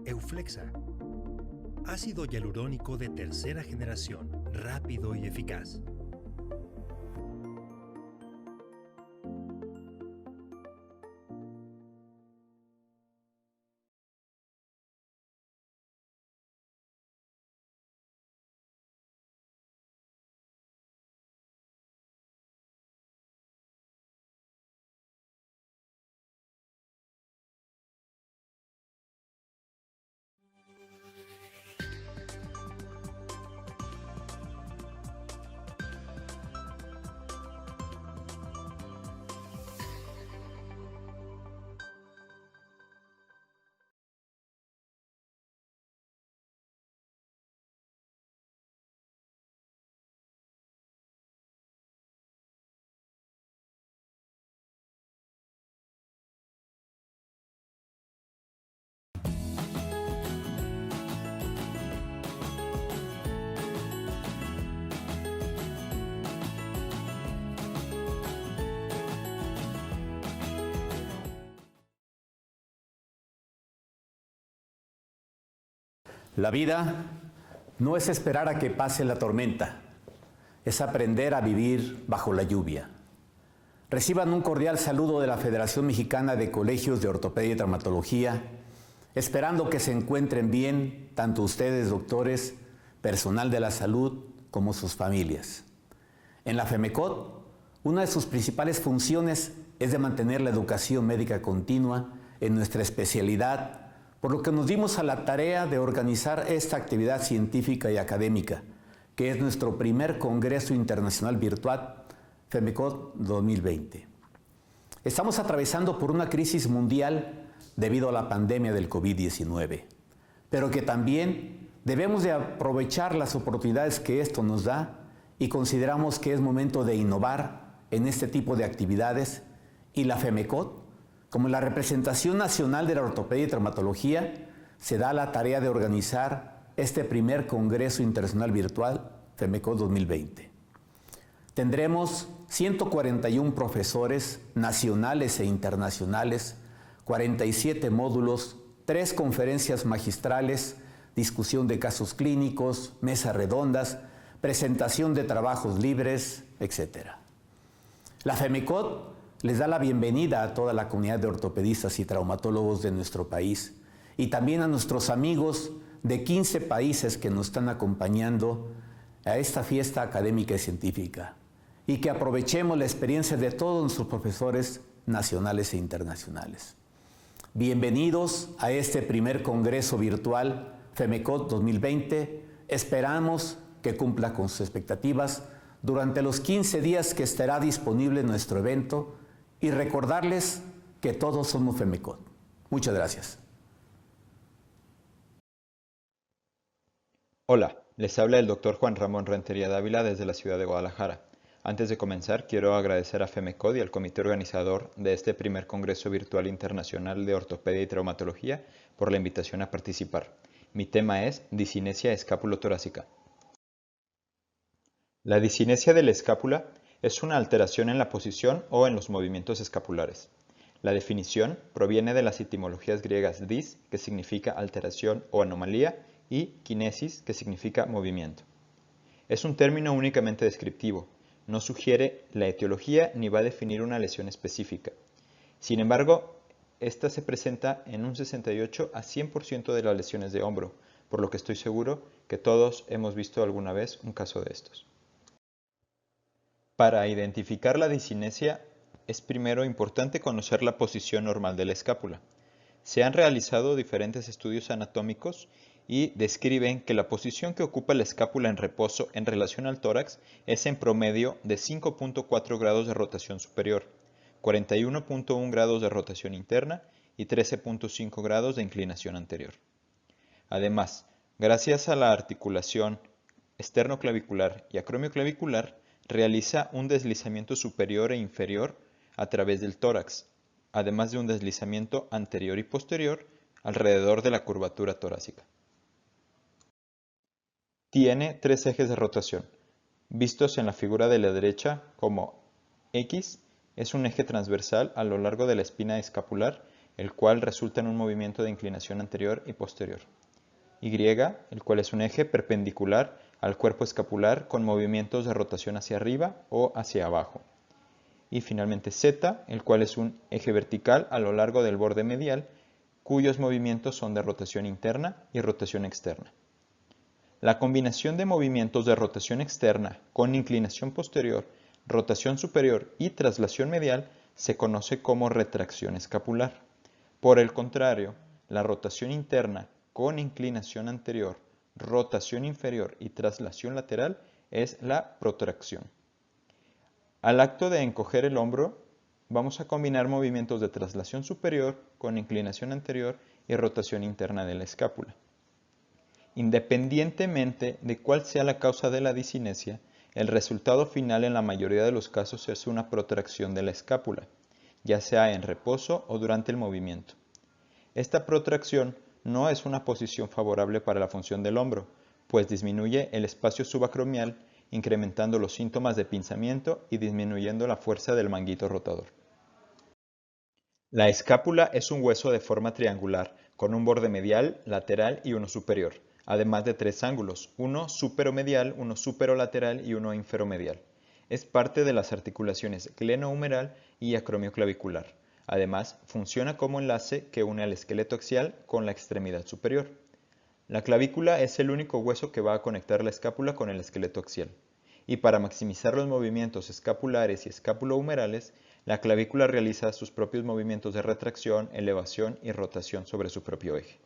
Euflexa. Ácido hialurónico de tercera generación, rápido y eficaz. La vida no es esperar a que pase la tormenta, es aprender a vivir bajo la lluvia. Reciban un cordial saludo de la Federación Mexicana de Colegios de Ortopedia y Traumatología, esperando que se encuentren bien tanto ustedes, doctores, personal de la salud, como sus familias. En la FEMECOT, una de sus principales funciones es de mantener la educación médica continua en nuestra especialidad, por lo que nos dimos a la tarea de organizar esta actividad científica y académica, que es nuestro primer Congreso Internacional Virtual FEMECOT 2020. Estamos atravesando por una crisis mundial debido a la pandemia del COVID-19, pero que también debemos de aprovechar las oportunidades que esto nos da y consideramos que es momento de innovar en este tipo de actividades y la FEMECOT, como la representación nacional de la ortopedia y traumatología, se da la tarea de organizar este primer Congreso Internacional Virtual FEMECOT 2020. Tendremos 141 profesores nacionales e internacionales, 47 módulos, 3 conferencias magistrales, discusión de casos clínicos, mesas redondas, presentación de trabajos libres, etc. La FEMECOT les da la bienvenida a toda la comunidad de ortopedistas y traumatólogos de nuestro país y también a nuestros amigos de 15 países que nos están acompañando a esta fiesta académica y científica, y que aprovechemos la experiencia de todos nuestros profesores nacionales e internacionales. Bienvenidos a este primer Congreso Virtual FEMECOT 2020. Esperamos que cumpla con sus expectativas durante los 15 días que estará disponible nuestro evento y recordarles que todos somos FEMECOT. Muchas gracias. Hola, les habla el Dr. Juan Ramón Rentería Dávila desde la ciudad de Guadalajara. Antes de comenzar, quiero agradecer a FEMECOT y al comité organizador de este primer Congreso Virtual Internacional de Ortopedia y Traumatología por la invitación a participar. Mi tema es disinesia escápulo-torácica. La disinesia de la escápula es una alteración en la posición o en los movimientos escapulares. La definición proviene de las etimologías griegas dis, que significa alteración o anomalía, y kinesis, que significa movimiento. Es un término únicamente descriptivo, no sugiere la etiología ni va a definir una lesión específica. Sin embargo, esta se presenta en un 68 a 100% de las lesiones de hombro, por lo que estoy seguro que todos hemos visto alguna vez un caso de estos. Para identificar la disinesia es primero importante conocer la posición normal de la escápula. Se han realizado diferentes estudios anatómicos y describen que la posición que ocupa la escápula en reposo en relación al tórax es en promedio de 5.4 grados de rotación superior, 41.1 grados de rotación interna y 13.5 grados de inclinación anterior. Además, gracias a la articulación esternoclavicular y acromioclavicular, realiza un deslizamiento superior e inferior a través del tórax, además de un deslizamiento anterior y posterior alrededor de la curvatura torácica. Tiene 3 ejes de rotación, vistos en la figura de la derecha como X, es un eje transversal a lo largo de la espina escapular el cual resulta en un movimiento de inclinación anterior y posterior. Y, el cual es un eje perpendicular al cuerpo escapular con movimientos de rotación hacia arriba o hacia abajo. Y finalmente Z, el cual es un eje vertical a lo largo del borde medial, cuyos movimientos son de rotación interna y rotación externa. La combinación de movimientos de rotación externa con inclinación posterior, rotación superior y traslación medial se conoce como retracción escapular. Por el contrario, la rotación interna con inclinación anterior, rotación inferior y traslación lateral es la protracción. Al acto de encoger el hombro, vamos a combinar movimientos de traslación superior con inclinación anterior y rotación interna de la escápula. Independientemente de cuál sea la causa de la disinesia, el resultado final en la mayoría de los casos es una protracción de la escápula, ya sea en reposo o durante el movimiento. Esta protracción no es una posición favorable para la función del hombro, pues disminuye el espacio subacromial, incrementando los síntomas de pinzamiento y disminuyendo la fuerza del manguito rotador. La escápula es un hueso de forma triangular, con un borde medial, lateral y uno superior, además de tres ángulos, uno superomedial, uno superolateral y uno inferomedial. Es parte de las articulaciones glenohumeral y acromioclavicular. Además, funciona como enlace que une al esqueleto axial con la extremidad superior. La clavícula es el único hueso que va a conectar la escápula con el esqueleto axial. Y para maximizar los movimientos escapulares y escapulohumerales, la clavícula realiza sus propios movimientos de retracción, elevación y rotación sobre su propio eje.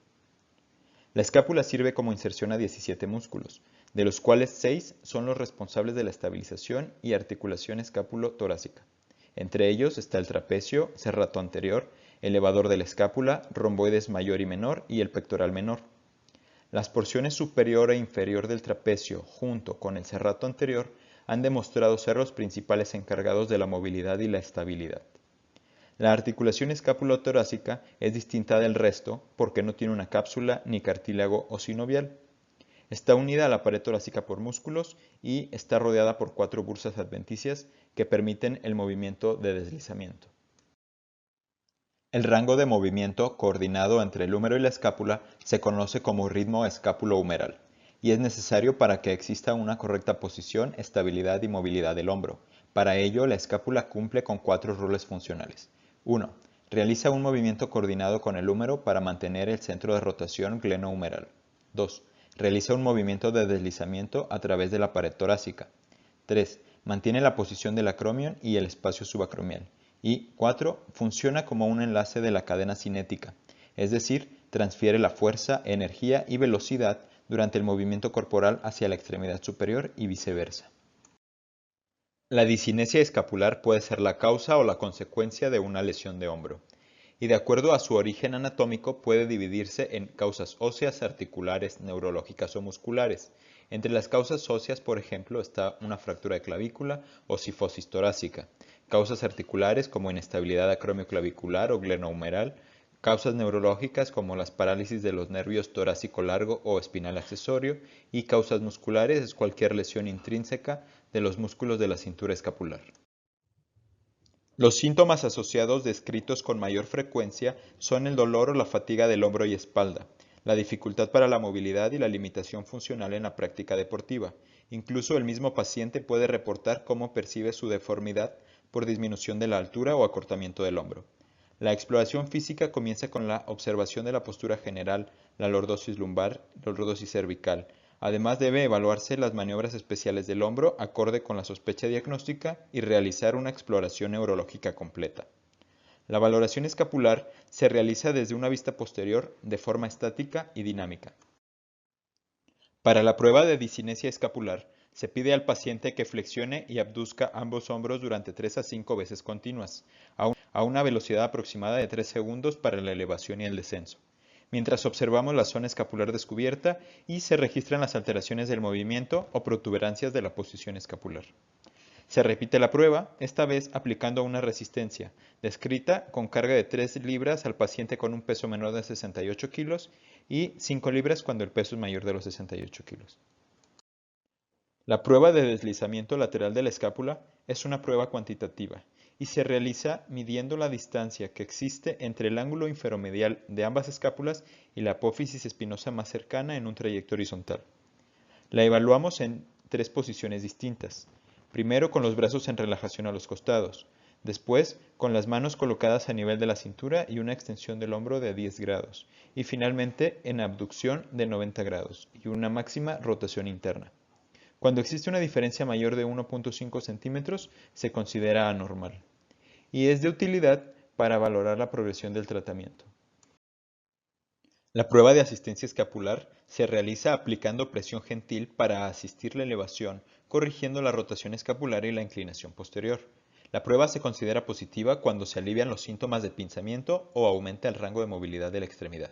La escápula sirve como inserción a 17 músculos, de los cuales 6 son los responsables de la estabilización y articulación escápulo-torácica. Entre ellos está el trapecio, serrato anterior, elevador de la escápula, romboides mayor y menor y el pectoral menor. Las porciones superior e inferior del trapecio, junto con el serrato anterior, han demostrado ser los principales encargados de la movilidad y la estabilidad. La articulación escápulo-torácica es distinta del resto porque no tiene una cápsula ni cartílago o sinovial. Está unida a la pared torácica por músculos y está rodeada por 4 bursas adventicias que permiten el movimiento de deslizamiento. El rango de movimiento coordinado entre el húmero y la escápula se conoce como ritmo escápulo-humeral y es necesario para que exista una correcta posición, estabilidad y movilidad del hombro. Para ello, la escápula cumple con 4 roles funcionales. 1. Realiza un movimiento coordinado con el húmero para mantener el centro de rotación glenohumeral. 2. Realiza un movimiento de deslizamiento a través de la pared torácica. 3. Mantiene la posición del acromion y el espacio subacromial. Y 4. Funciona como un enlace de la cadena cinética, es decir, transfiere la fuerza, energía y velocidad durante el movimiento corporal hacia la extremidad superior y viceversa. La disinesia escapular puede ser la causa o la consecuencia de una lesión de hombro, y de acuerdo a su origen anatómico puede dividirse en causas óseas, articulares, neurológicas o musculares. Entre las causas óseas, por ejemplo, está una fractura de clavícula o cifosis torácica, causas articulares como inestabilidad acromioclavicular o glenohumeral, causas neurológicas como las parálisis de los nervios torácico largo o espinal accesorio, y causas musculares es cualquier lesión intrínseca de los músculos de la cintura escapular. Los síntomas asociados descritos con mayor frecuencia son el dolor o la fatiga del hombro y espalda, la dificultad para la movilidad y la limitación funcional en la práctica deportiva. Incluso el mismo paciente puede reportar cómo percibe su deformidad por disminución de la altura o acortamiento del hombro. La exploración física comienza con la observación de la postura general, la lordosis lumbar, lordosis cervical. Además debe evaluarse las maniobras especiales del hombro acorde con la sospecha diagnóstica y realizar una exploración neurológica completa. La valoración escapular se realiza desde una vista posterior de forma estática y dinámica. Para la prueba de disinesia escapular, se pide al paciente que flexione y abduzca ambos hombros durante 3 a 5 veces continuas, a una velocidad aproximada de 3 segundos para la elevación y el descenso, mientras observamos la zona escapular descubierta y se registran las alteraciones del movimiento o protuberancias de la posición escapular. Se repite la prueba, esta vez aplicando una resistencia, descrita con carga de 3 libras al paciente con un peso menor de 68 kilos y 5 libras cuando el peso es mayor de los 68 kilos. La prueba de deslizamiento lateral de la escápula es una prueba cuantitativa y se realiza midiendo la distancia que existe entre el ángulo inferomedial de ambas escápulas y la apófisis espinosa más cercana en un trayecto horizontal. La evaluamos en 3 posiciones distintas. Primero con los brazos en relajación a los costados, después con las manos colocadas a nivel de la cintura y una extensión del hombro de 10 grados, y finalmente en abducción de 90 grados y una máxima rotación interna. Cuando existe una diferencia mayor de 1.5 centímetros, se considera anormal, y es de utilidad para valorar la progresión del tratamiento. La prueba de asistencia escapular se realiza aplicando presión gentil para asistir la elevación, corrigiendo la rotación escapular y la inclinación posterior. La prueba se considera positiva cuando se alivian los síntomas de pinzamiento o aumenta el rango de movilidad de la extremidad.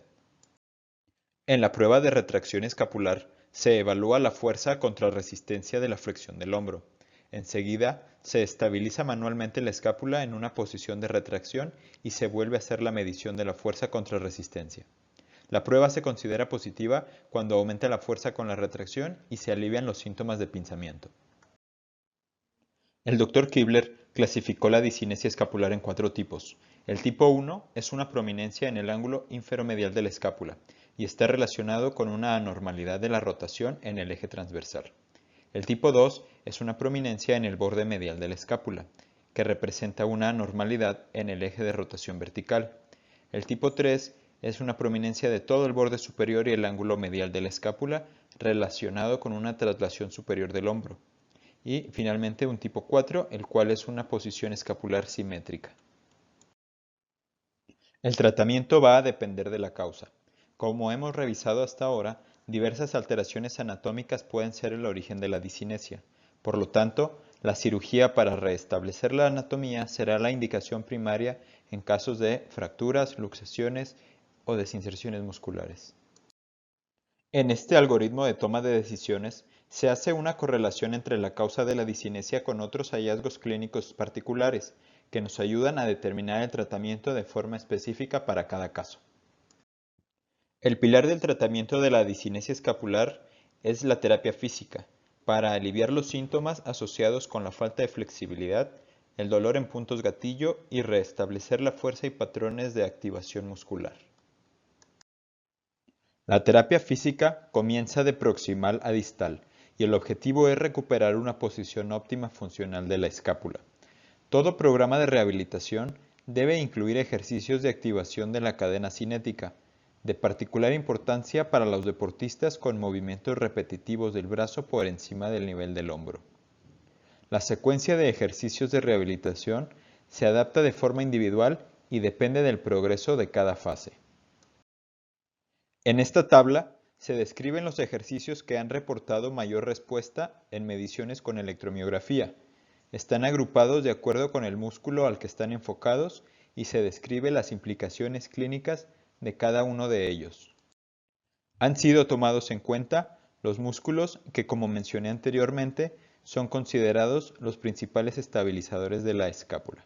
En la prueba de retracción escapular se evalúa la fuerza contra resistencia de la flexión del hombro. Enseguida, se estabiliza manualmente la escápula en una posición de retracción y se vuelve a hacer la medición de la fuerza contra resistencia. La prueba se considera positiva cuando aumenta la fuerza con la retracción y se alivian los síntomas de pinzamiento. El Dr. Kibler clasificó la disinesia escapular en 4 tipos. El tipo 1 es una prominencia en el ángulo inferomedial de la escápula y está relacionado con una anormalidad de la rotación en el eje transversal. El tipo 2 es una prominencia en el borde medial de la escápula, que representa una anormalidad en el eje de rotación vertical. El tipo 3 es una prominencia de todo el borde superior y el ángulo medial de la escápula relacionado con una traslación superior del hombro. Y finalmente un tipo 4, el cual es una posición escapular simétrica. El tratamiento va a depender de la causa. Como hemos revisado hasta ahora, diversas alteraciones anatómicas pueden ser el origen de la disinesia. Por lo tanto, la cirugía para restablecer la anatomía será la indicación primaria en casos de fracturas, luxaciones o desinserciones musculares. En este algoritmo de toma de decisiones, se hace una correlación entre la causa de la disinesia con otros hallazgos clínicos particulares, que nos ayudan a determinar el tratamiento de forma específica para cada caso. El pilar del tratamiento de la disinesia escapular es la terapia física, para aliviar los síntomas asociados con la falta de flexibilidad, el dolor en puntos gatillo y restablecer la fuerza y patrones de activación muscular. La terapia física comienza de proximal a distal y el objetivo es recuperar una posición óptima funcional de la escápula. Todo programa de rehabilitación debe incluir ejercicios de activación de la cadena cinética, de particular importancia para los deportistas con movimientos repetitivos del brazo por encima del nivel del hombro. La secuencia de ejercicios de rehabilitación se adapta de forma individual y depende del progreso de cada fase. En esta tabla se describen los ejercicios que han reportado mayor respuesta en mediciones con electromiografía. Están agrupados de acuerdo con el músculo al que están enfocados y se describe las implicaciones clínicas de cada uno de ellos. Han sido tomados en cuenta los músculos que, como mencioné anteriormente, son considerados los principales estabilizadores de la escápula.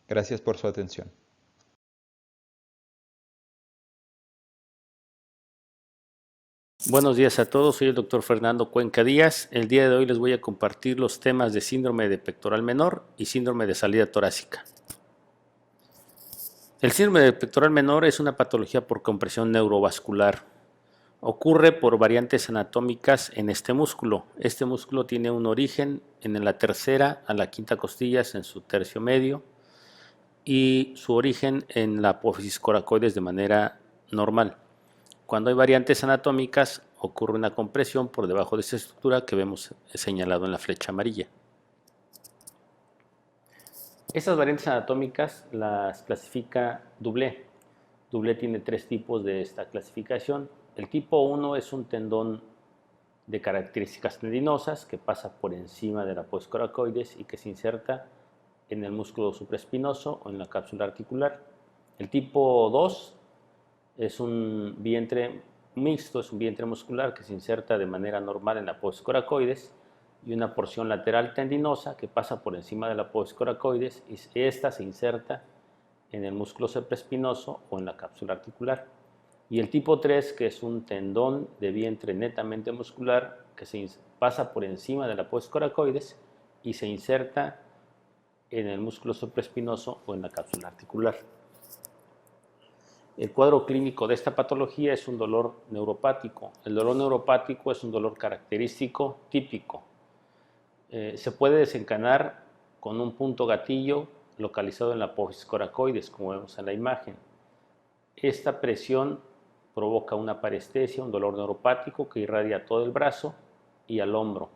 Gracias por su atención. Buenos días a todos, soy el doctor Fernando Cuenca Díaz. El día de hoy les voy a compartir los temas de síndrome de pectoral menor y síndrome de salida torácica. El síndrome de pectoral menor es una patología por compresión neurovascular. Ocurre por variantes anatómicas en este músculo. Este músculo tiene un origen en la tercera a la quinta costillas en su tercio medio y su origen en la apófisis coracoides de manera normal. Cuando hay variantes anatómicas, ocurre una compresión por debajo de esa estructura que vemos señalado en la flecha amarilla. Estas variantes anatómicas las clasifica Doublé. Doublé tiene 3 tipos de esta clasificación. El tipo 1 es un tendón de características tendinosas que pasa por encima de la apófisis coracoides y que se inserta en el músculo supraespinoso o en la cápsula articular. El tipo 2 es un vientre mixto, es un vientre muscular que se inserta de manera normal en la apófisis coracoides y una porción lateral tendinosa que pasa por encima de la apófisis coracoides y esta se inserta en el músculo supraespinoso o en la cápsula articular. Y el tipo 3, que es un tendón de vientre netamente muscular que pasa por encima de la apófisis coracoides y se inserta en el músculo supraespinoso o en la cápsula articular. El cuadro clínico de esta patología es un dolor neuropático. El dolor neuropático es un dolor característico típico. Se puede desencadenar con un punto gatillo localizado en la apófisis coracoides, como vemos en la imagen. Esta presión provoca una parestesia, un dolor neuropático que irradia a todo el brazo y al hombro.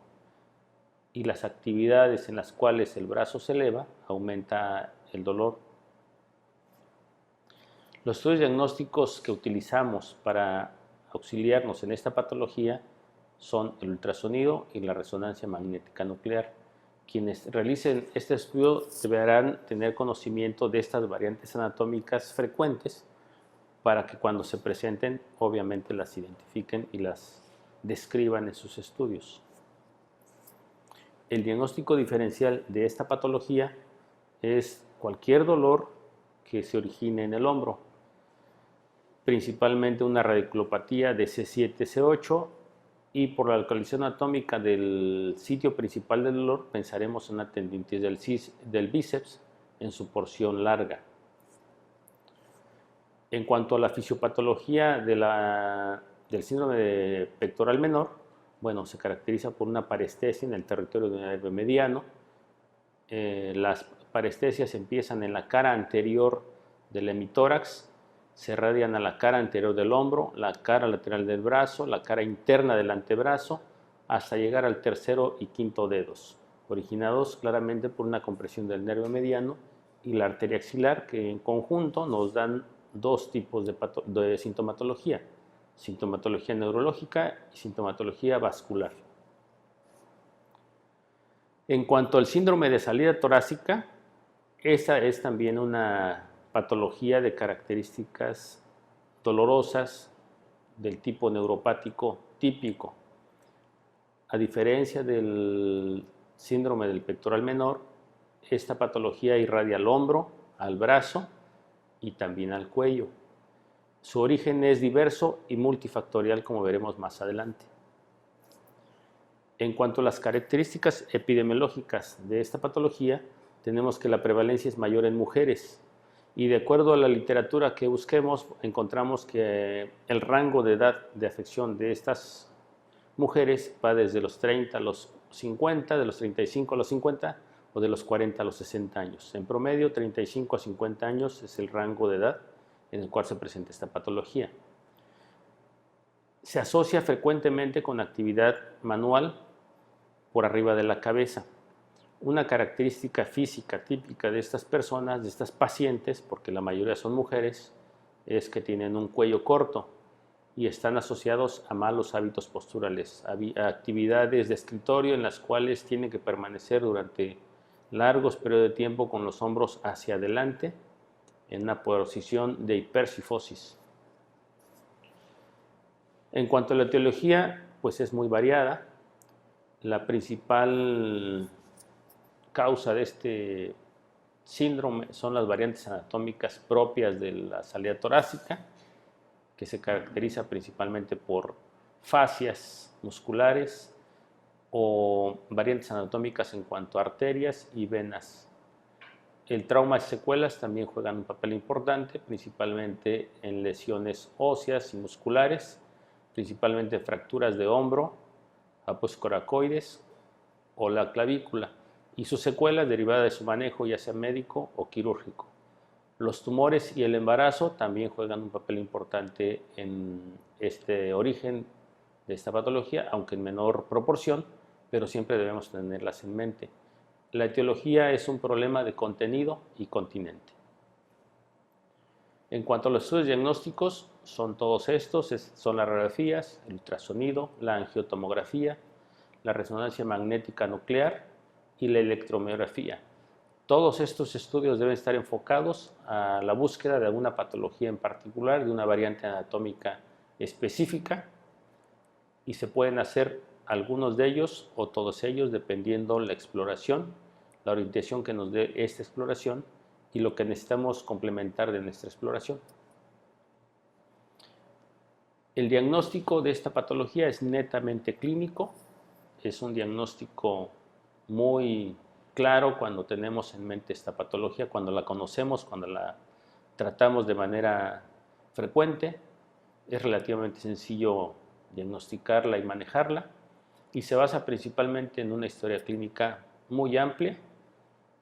Y las actividades en las cuales el brazo se eleva aumenta el dolor. Los estudios diagnósticos que utilizamos para auxiliarnos en esta patología son el ultrasonido y la resonancia magnética nuclear. Quienes realicen este estudio deberán tener conocimiento de estas variantes anatómicas frecuentes para que cuando se presenten, obviamente las identifiquen y las describan en sus estudios. El diagnóstico diferencial de esta patología es cualquier dolor que se origine en el hombro, principalmente una radiculopatía de C7, C8, y por la localización anatómica del sitio principal del dolor pensaremos en una tendinitis del bíceps en su porción larga. En cuanto a la fisiopatología del síndrome de pectoral menor, bueno, se caracteriza por una parestesia en el territorio del nervio mediano. Las parestesias empiezan en la cara anterior del hemitórax, se irradian a la cara anterior del hombro, la cara lateral del brazo, la cara interna del antebrazo, hasta llegar al tercero y quinto dedos, originados claramente por una compresión del nervio mediano y la arteria axilar, que en conjunto nos dan dos tipos de sintomatología: sintomatología neurológica y sintomatología vascular. En cuanto al síndrome de salida torácica, esa es también una patología de características dolorosas del tipo neuropático típico. A diferencia del síndrome del pectoral menor, esta patología irradia al hombro, al brazo y también al cuello. Su origen es diverso y multifactorial, como veremos más adelante. En cuanto a las características epidemiológicas de esta patología, tenemos que la prevalencia es mayor en mujeres. Y de acuerdo a la literatura que busquemos, encontramos que el rango de edad de afección de estas mujeres va desde los 30 a los 50, de los 35 a los 50 o de los 40 a los 60 años. En promedio, 35 a 50 años es el rango de edad en el cual se presenta esta patología. Se asocia frecuentemente con actividad manual por arriba de la cabeza. Una característica física típica de estas personas, de estas pacientes, porque la mayoría son mujeres, es que tienen un cuello corto y están asociados a malos hábitos posturales, a actividades de escritorio en las cuales tienen que permanecer durante largos periodos de tiempo con los hombros hacia adelante en una posición de hipercifosis. En cuanto a la etiología, pues es muy variada. La principal causa de este síndrome son las variantes anatómicas propias de la salida torácica, que se caracteriza principalmente por fascias musculares o variantes anatómicas en cuanto a arterias y venas. El trauma y secuelas también juegan un papel importante, principalmente en lesiones óseas y musculares, principalmente fracturas de hombro, apófisis coracoides o la clavícula, y sus secuelas derivadas de su manejo, ya sea médico o quirúrgico. Los tumores y el embarazo también juegan un papel importante en este origen de esta patología, aunque en menor proporción, pero siempre debemos tenerlas en mente. La etiología es un problema de contenido y continente. En cuanto a los estudios diagnósticos, son todos estos, son las radiografías, el ultrasonido, la angiotomografía, la resonancia magnética nuclear y la electromiografía. Todos estos estudios deben estar enfocados a la búsqueda de alguna patología en particular, de una variante anatómica específica, y se pueden hacer algunos de ellos o todos ellos dependiendo la exploración, la orientación que nos dé esta exploración y lo que necesitamos complementar de nuestra exploración. El diagnóstico de esta patología es netamente clínico, es un diagnóstico muy claro cuando tenemos en mente esta patología, cuando la conocemos, cuando la tratamos de manera frecuente. Es relativamente sencillo diagnosticarla y manejarla y se basa principalmente en una historia clínica muy amplia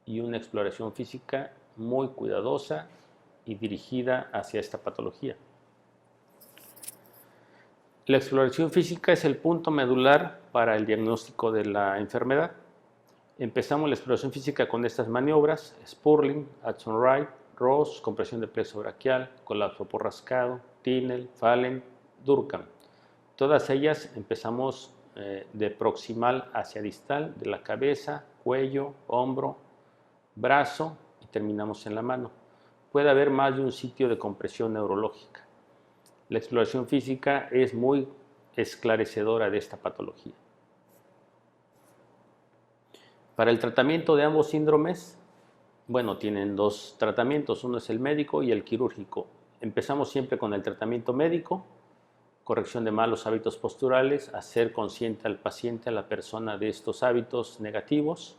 y una exploración física muy cuidadosa y dirigida hacia esta patología. La exploración física es el punto medular para el diagnóstico de la enfermedad. Empezamos la exploración física con estas maniobras: Spurling, Addison-Wright, Ross, compresión de plexo braquial, colapso por rascado, Tinel, Fallen, Durkheim. Todas ellas empezamos de proximal hacia distal, de la cabeza, cuello, hombro, brazo y terminamos en la mano. Puede haber más de un sitio de compresión neurológica. La exploración física es muy esclarecedora de esta patología. Para el tratamiento de ambos síndromes, bueno, tienen dos tratamientos, uno es el médico y el quirúrgico. Empezamos siempre con el tratamiento médico, corrección de malos hábitos posturales, hacer consciente al paciente, a la persona, de estos hábitos negativos,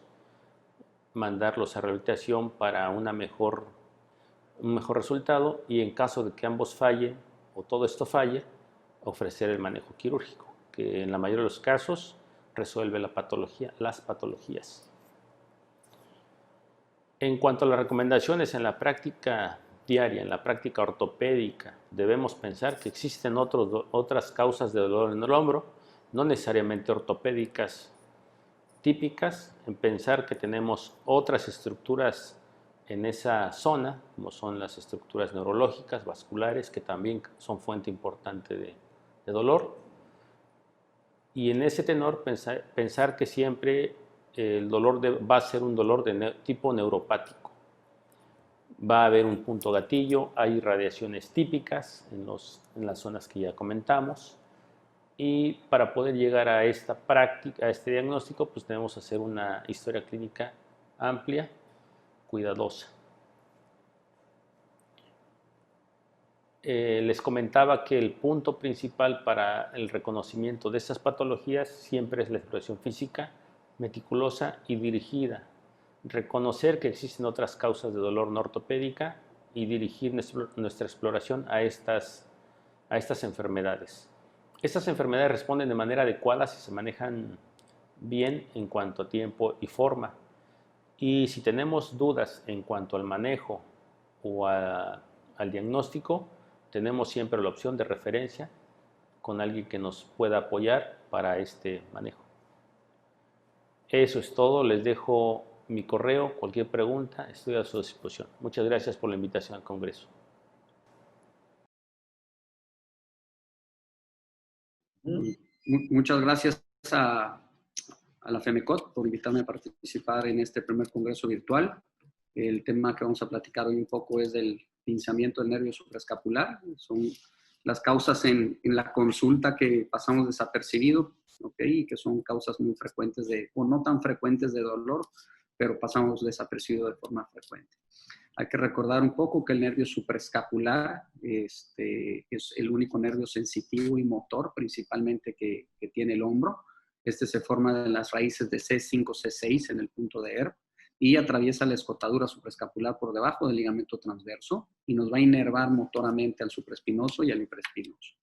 mandarlos a rehabilitación para un mejor resultado, y en caso de que ambos fallen o todo esto falle, ofrecer el manejo quirúrgico, que en la mayoría de los casos resuelve las patologías. En cuanto a las recomendaciones en la práctica diaria, en la práctica ortopédica, debemos pensar que existen otras causas de dolor en el hombro, no necesariamente ortopédicas típicas, en pensar que tenemos otras estructuras en esa zona, como son las estructuras neurológicas, vasculares, que también son fuente importante de dolor. Y en ese tenor pensar que siempre el dolor va a ser un dolor de tipo neuropático. Va a haber un punto gatillo, hay radiaciones típicas en las zonas que ya comentamos, y para poder llegar a esta práctica, a este diagnóstico, pues debemos hacer una historia clínica amplia, cuidadosa. Les comentaba que el punto principal para el reconocimiento de estas patologías siempre es la exploración física, meticulosa y dirigida. Reconocer que existen otras causas de dolor no ortopédica y dirigir nuestra exploración a estas enfermedades. Estas enfermedades responden de manera adecuada si se manejan bien en cuanto a tiempo y forma. Y si tenemos dudas en cuanto al manejo o al diagnóstico, tenemos siempre la opción de referencia con alguien que nos pueda apoyar para este manejo. Eso es todo. Les dejo mi correo. Cualquier pregunta, estoy a su disposición. Muchas gracias por la invitación al Congreso. Muchas gracias a la FEMECOT por invitarme a participar en este primer congreso virtual. El tema que vamos a platicar hoy un poco es del pinzamiento del nervio supraescapular. Son las causas en la consulta que pasamos desapercibido, ¿okay? Y que son causas muy frecuentes o no tan frecuentes de dolor, pero pasamos desapercibido de forma frecuente. Hay que recordar un poco que el nervio supraescapular es el único nervio sensitivo y motor principalmente que tiene el hombro. Este se forma de las raíces de C5, C6 en el punto de Erbs y atraviesa la escotadura supraescapular por debajo del ligamento transverso y nos va a inervar motoramente al supraespinoso y al infraespinoso.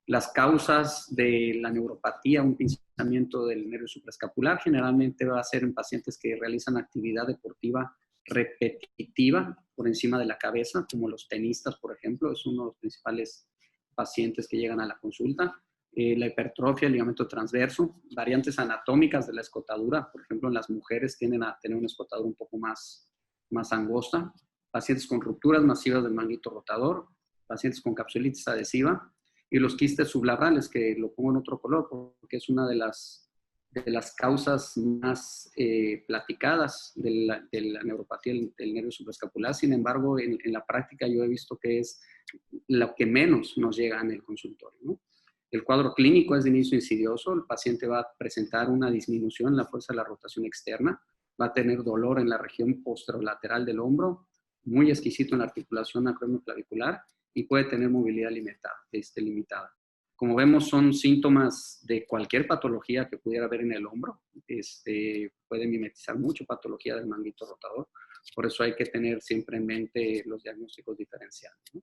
Las causas de la neuropatía, un pinzamiento del nervio supraescapular, generalmente va a ser en pacientes que realizan actividad deportiva repetitiva por encima de la cabeza, como los tenistas, por ejemplo, es uno de los principales pacientes que llegan a la consulta. La hipertrofia del ligamento transverso, variantes anatómicas de la escotadura, por ejemplo, en las mujeres tienden a tener una escotadura un poco más angosta, pacientes con rupturas masivas del manguito rotador, pacientes con capsulitis adhesiva y los quistes sublabrales, que lo pongo en otro color porque es una de las causas más platicadas de la neuropatía del nervio supraescapular. Sin embargo, en la práctica yo he visto que es lo que menos nos llega en el consultorio, ¿no? El cuadro clínico es de inicio insidioso. El paciente va a presentar una disminución en la fuerza de la rotación externa, va a tener dolor en la región posterolateral del hombro, muy exquisito en la articulación acromioclavicular y puede tener movilidad limitada. Como vemos, son síntomas de cualquier patología que pudiera haber en el hombro. Puede mimetizar mucho patología del manguito rotador. Por eso hay que tener siempre en mente los diagnósticos diferenciales, ¿no?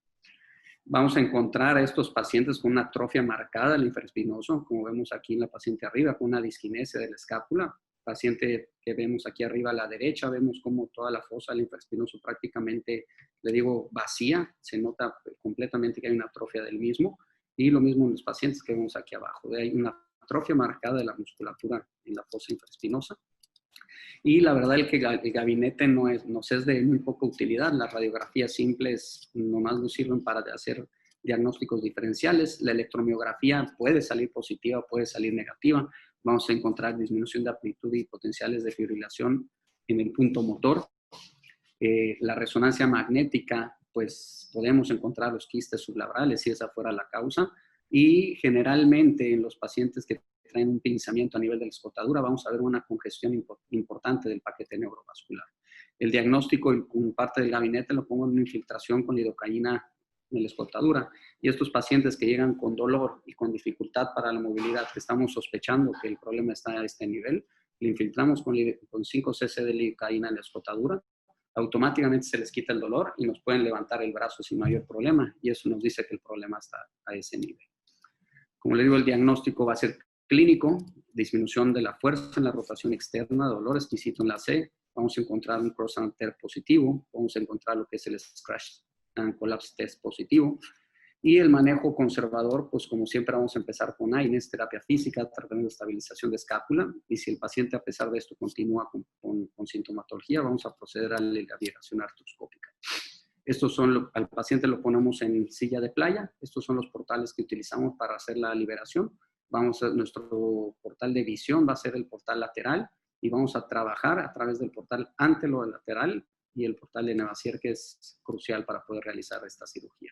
Vamos a encontrar a estos pacientes con una atrofia marcada del infraespinoso, como vemos aquí en la paciente arriba, con una disquinesia de la escápula. Paciente que vemos aquí arriba a la derecha, vemos como toda la fosa del infraespinoso prácticamente, le digo, vacía. Se nota completamente que hay una atrofia del mismo. Y lo mismo en los pacientes que vemos aquí abajo. Hay una atrofia marcada de la musculatura en la fosa infraespinosa. Y la verdad es que el gabinete nos es de muy poca utilidad. Las radiografías simples nomás nos sirven para hacer diagnósticos diferenciales. La electromiografía puede salir positiva, puede salir negativa. Vamos a encontrar disminución de amplitud y potenciales de fibrilación en el punto motor. La resonancia magnética, pues podemos encontrar los quistes sublabrales si esa fuera la causa. Y generalmente en los pacientes que traen un pinzamiento a nivel de la escotadura, vamos a ver una congestión importante del paquete neurovascular. El diagnóstico en parte del gabinete lo pongo en una infiltración con lidocaína en la escotadura. Y estos pacientes que llegan con dolor y con dificultad para la movilidad, que estamos sospechando que el problema está a este nivel, le infiltramos con 5 cc de lidocaína en la escotadura. Automáticamente se les quita el dolor y nos pueden levantar el brazo sin mayor problema. Y eso nos dice que el problema está a ese nivel. Como le digo, el diagnóstico va a ser clínico, disminución de la fuerza en la rotación externa, dolor exquisito en la C. Vamos a encontrar un cross anter positivo, vamos a encontrar lo que es el Scratch and Collapse Test positivo. Y el manejo conservador, pues como siempre vamos a empezar con AINES, terapia física, tratamiento de estabilización de escápula. Y si el paciente a pesar de esto continúa con sintomatología, vamos a proceder a la liberación artroscópica. Al paciente lo ponemos en silla de playa. Estos son los portales que utilizamos para hacer la liberación. Nuestro portal de visión va a ser el portal lateral y vamos a trabajar a través del portal anterolateral y el portal de Nevassier, que es crucial para poder realizar esta cirugía.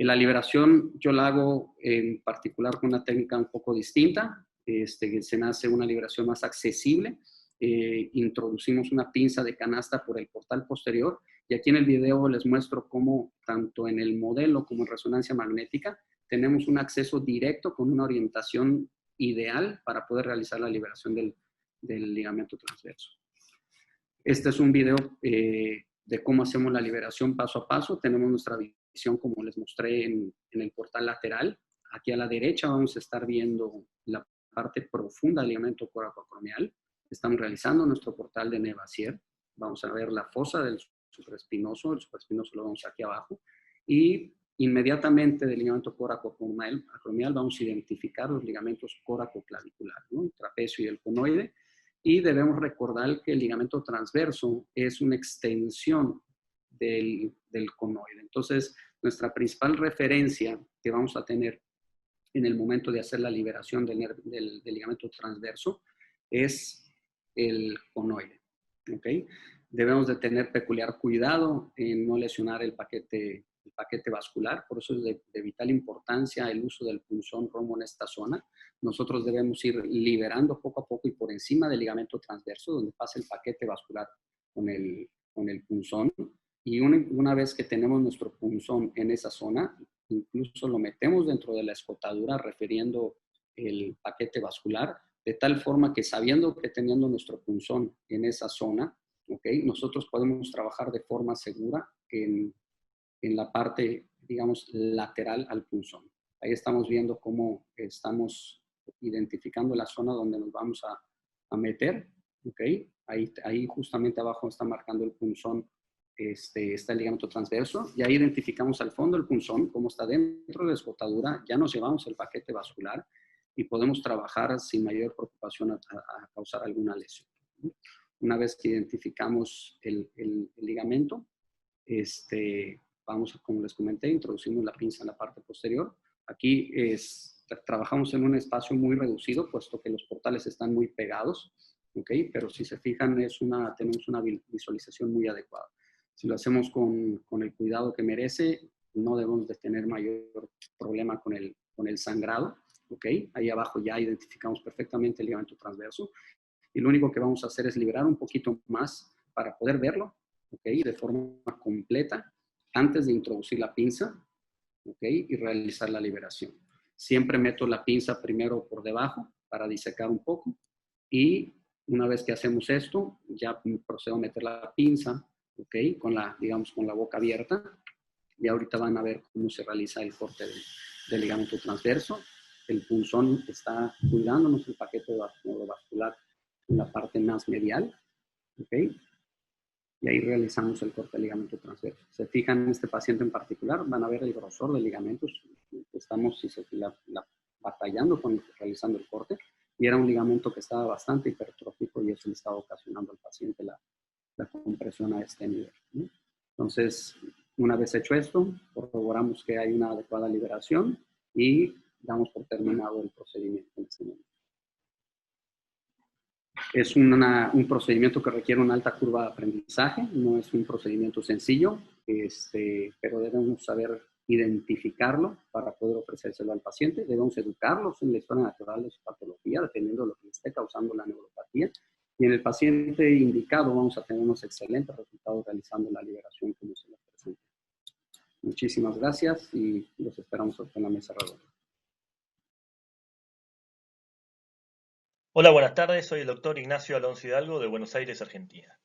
La liberación yo la hago en particular con una técnica un poco distinta. Se hace una liberación más accesible. Introducimos una pinza de canasta por el portal posterior y aquí en el video les muestro cómo tanto en el modelo como en resonancia magnética tenemos un acceso directo con una orientación ideal para poder realizar la liberación del ligamento transverso. Este es un video de cómo hacemos la liberación paso a paso. Tenemos nuestra visión como les mostré en el portal lateral. Aquí a la derecha vamos a estar viendo la parte profunda del ligamento coracoacromial. Estamos realizando nuestro portal de Nevassier. Vamos a ver la fosa del supraespinoso. El supraespinoso lo vemos aquí abajo. Y inmediatamente del ligamento coracoacromial vamos a identificar los ligamentos coracoclaviculares, ¿no? El trapecio y el conoide. Y debemos recordar que el ligamento transverso es una extensión del conoide. Entonces, nuestra principal referencia que vamos a tener en el momento de hacer la liberación del ligamento transverso es el conoide. ¿Okay? Debemos de tener peculiar cuidado en no lesionar el paquete vascular, por eso es de vital importancia el uso del punzón romo en esta zona. Nosotros debemos ir liberando poco a poco y por encima del ligamento transverso, donde pasa el paquete vascular con el punzón. Y una vez que tenemos nuestro punzón en esa zona, incluso lo metemos dentro de la escotadura refiriendo el paquete vascular, de tal forma que sabiendo que teniendo nuestro punzón en esa zona, ¿okay? Nosotros podemos trabajar de forma segura en la parte, digamos, lateral al punzón. Ahí estamos viendo cómo estamos identificando la zona donde nos vamos a meter, ¿ok? Ahí justamente abajo está marcando el punzón, está el ligamento transverso, y ahí identificamos al fondo el punzón, cómo está dentro de la escotadura, ya nos llevamos el paquete vascular y podemos trabajar sin mayor preocupación a causar alguna lesión. Una vez que identificamos el ligamento, vamos, como les comenté, introducimos la pinza en la parte posterior. Aquí trabajamos en un espacio muy reducido, puesto que los portales están muy pegados, ¿okay? Pero si se fijan, tenemos una visualización muy adecuada. Si lo hacemos con el cuidado que merece, no debemos de tener mayor problema con el sangrado, ¿okay? Ahí abajo ya identificamos perfectamente el ligamento transverso. Y lo único que vamos a hacer es liberar un poquito más para poder verlo, ¿okay? De forma completa, antes de introducir la pinza, ¿okay? Y realizar la liberación. Siempre meto la pinza primero por debajo para disecar un poco y una vez que hacemos esto, ya procedo a meter la pinza, ¿ok? Digamos, con la boca abierta. Y ahorita van a ver cómo se realiza el corte del ligamento transverso. El punzón está cuidándonos el paquete neurovascular en la parte más medial, ¿ok? Y ahí realizamos el corte del ligamento transverso. Se fijan en este paciente en particular, van a ver el grosor de ligamentos. Estamos batallando con realizando el corte. Y era un ligamento que estaba bastante hipertrófico y eso le estaba ocasionando al paciente la compresión a este nivel, ¿no? Entonces, una vez hecho esto, corroboramos que hay una adecuada liberación y damos por terminado el procedimiento en este momento. Es un procedimiento que requiere una alta curva de aprendizaje, no es un procedimiento sencillo, pero debemos saber identificarlo para poder ofrecérselo al paciente. Debemos educarlos en la historia natural de su patología, dependiendo de lo que le esté causando la neuropatía. Y en el paciente indicado vamos a tener unos excelentes resultados realizando la liberación como se les presenta. Muchísimas gracias y los esperamos en la mesa redonda. Hola, buenas tardes. Soy el doctor Ignacio Alonso Hidalgo de Buenos Aires, Argentina.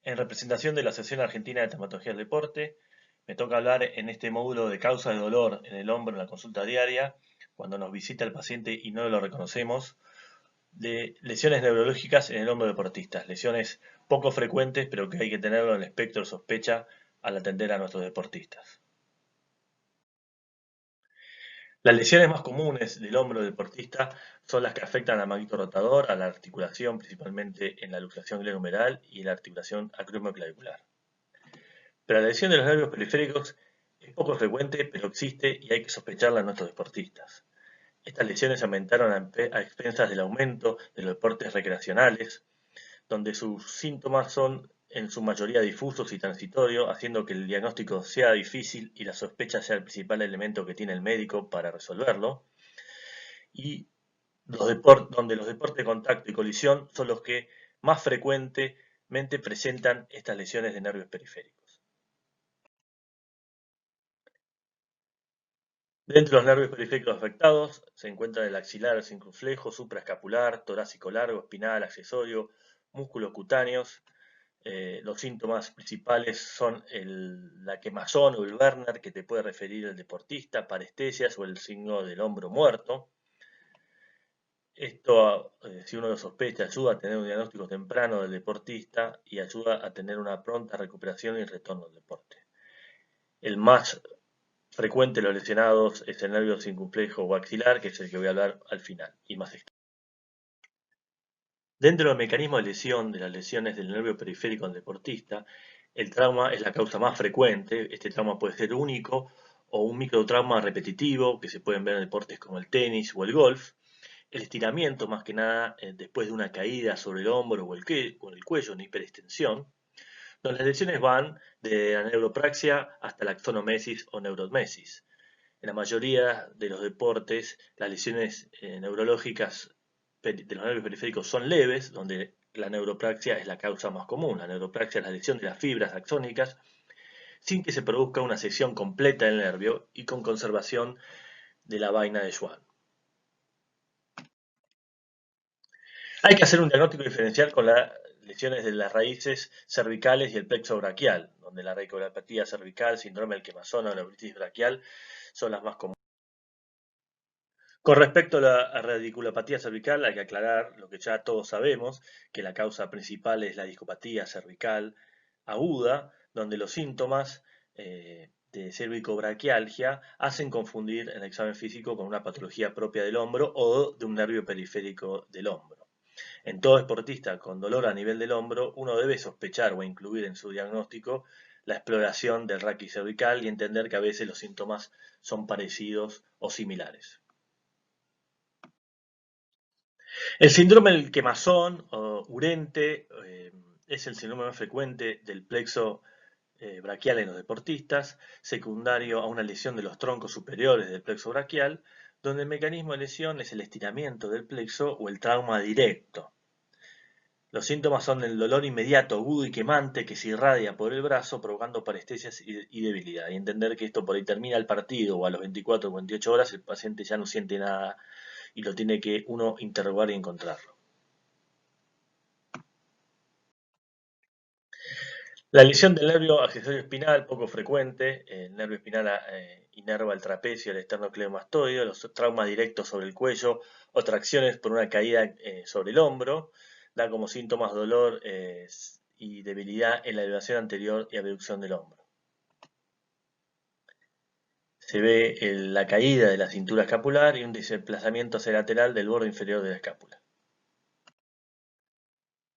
En representación de la Asociación Argentina de Traumatología del Deporte, me toca hablar en este módulo de causas de dolor en el hombro en la consulta diaria, cuando nos visita el paciente y no lo reconocemos, de lesiones neurológicas en el hombro deportista, lesiones poco frecuentes, pero que hay que tenerlo en el espectro de sospecha al atender a nuestros deportistas. Las lesiones más comunes del hombro deportista son las que afectan al manguito rotador, a la articulación, principalmente en la luxación glenohumeral y en la articulación acromioclavicular. Pero la lesión de los nervios periféricos es poco frecuente, pero existe y hay que sospecharla en nuestros deportistas. Estas lesiones aumentaron a expensas del aumento de los deportes recreacionales, donde sus síntomas son en su mayoría difusos y transitorios, haciendo que el diagnóstico sea difícil y la sospecha sea el principal elemento que tiene el médico para resolverlo. Y donde los deportes de contacto y colisión son los que más frecuentemente presentan estas lesiones de nervios periféricos. Dentro de los nervios periféricos afectados se encuentran el axilar, el circunflejo, supraescapular, torácico largo, espinal, accesorio, músculos cutáneos. Los síntomas principales son la quemazón o el Werner, que te puede referir el deportista, parestesias o el signo del hombro muerto. Esto, si uno lo sospecha, ayuda a tener un diagnóstico temprano del deportista y ayuda a tener una pronta recuperación y retorno al deporte. El más frecuente de los lesionados es el nervio circunflejo o axilar, que es el que voy a hablar al final, y más extenso. Dentro del mecanismo de lesión de las lesiones del nervio periférico del deportista, el trauma es la causa más frecuente. Este trauma puede ser único o un microtrauma repetitivo, que se pueden ver en deportes como el tenis o el golf. El estiramiento, más que nada, después de una caída sobre el hombro o el cuello, una hiperextensión, donde las lesiones van de la neuropraxia hasta la axonomesis o neurotmesis. En la mayoría de los deportes, las lesiones neurológicas de los nervios periféricos son leves, donde la neuropraxia es la causa más común. La neuropraxia es la lesión de las fibras axónicas, sin que se produzca una sección completa del nervio y con conservación de la vaina de Schwann. Hay que hacer un diagnóstico diferencial con las lesiones de las raíces cervicales y el plexo braquial, donde la radiculopatía cervical, síndrome del quemazón o la neuritis braquial son las más comunes. Con respecto a la radiculopatía cervical, hay que aclarar lo que ya todos sabemos, que la causa principal es la discopatía cervical aguda, donde los síntomas de cervicobraquialgia hacen confundir el examen físico con una patología propia del hombro o de un nervio periférico del hombro. En todo deportista con dolor a nivel del hombro, uno debe sospechar o incluir en su diagnóstico la exploración del raquis cervical y entender que a veces los síntomas son parecidos o similares. El síndrome del quemazón o urente es el síndrome más frecuente del plexo braquial en los deportistas, secundario a una lesión de los troncos superiores del plexo braquial, donde el mecanismo de lesión es el estiramiento del plexo o el trauma directo. Los síntomas son el dolor inmediato, agudo y quemante que se irradia por el brazo, provocando parestesias y debilidad. Y entender que esto por ahí termina el partido o a los 24 o 48 horas el paciente ya no siente nada y lo tiene que uno interrogar y encontrarlo. La lesión del nervio accesorio espinal, poco frecuente. El nervio espinal inerva el trapecio, el esternocleidomastoideo, los traumas directos sobre el cuello o tracciones por una caída sobre el hombro. Da como síntomas dolor y debilidad en la elevación anterior y abducción del hombro. Se ve la caída de la cintura escapular y un desplazamiento hacia lateral del borde inferior de la escápula.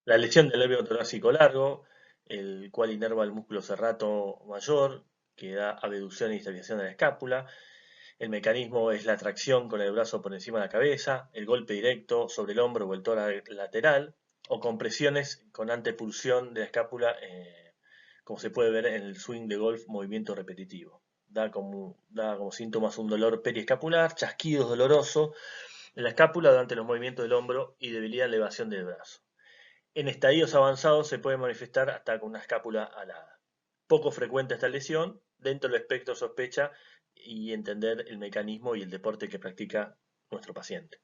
La lesión del nervio torácico largo, el cual inerva el músculo serrato mayor, que da abducción y estabilización de la escápula. El mecanismo es la tracción con el brazo por encima de la cabeza, el golpe directo sobre el hombro o el tórax lateral, o compresiones con antepulsión de la escápula, como se puede ver en el swing de golf, movimiento repetitivo. Da como síntomas un dolor periescapular, chasquidos dolorosos en la escápula durante los movimientos del hombro y debilidad en la elevación del brazo. En estadios avanzados se puede manifestar hasta con una escápula alada. Poco frecuente esta lesión, dentro del espectro sospecha y entender el mecanismo y el deporte que practica nuestro paciente.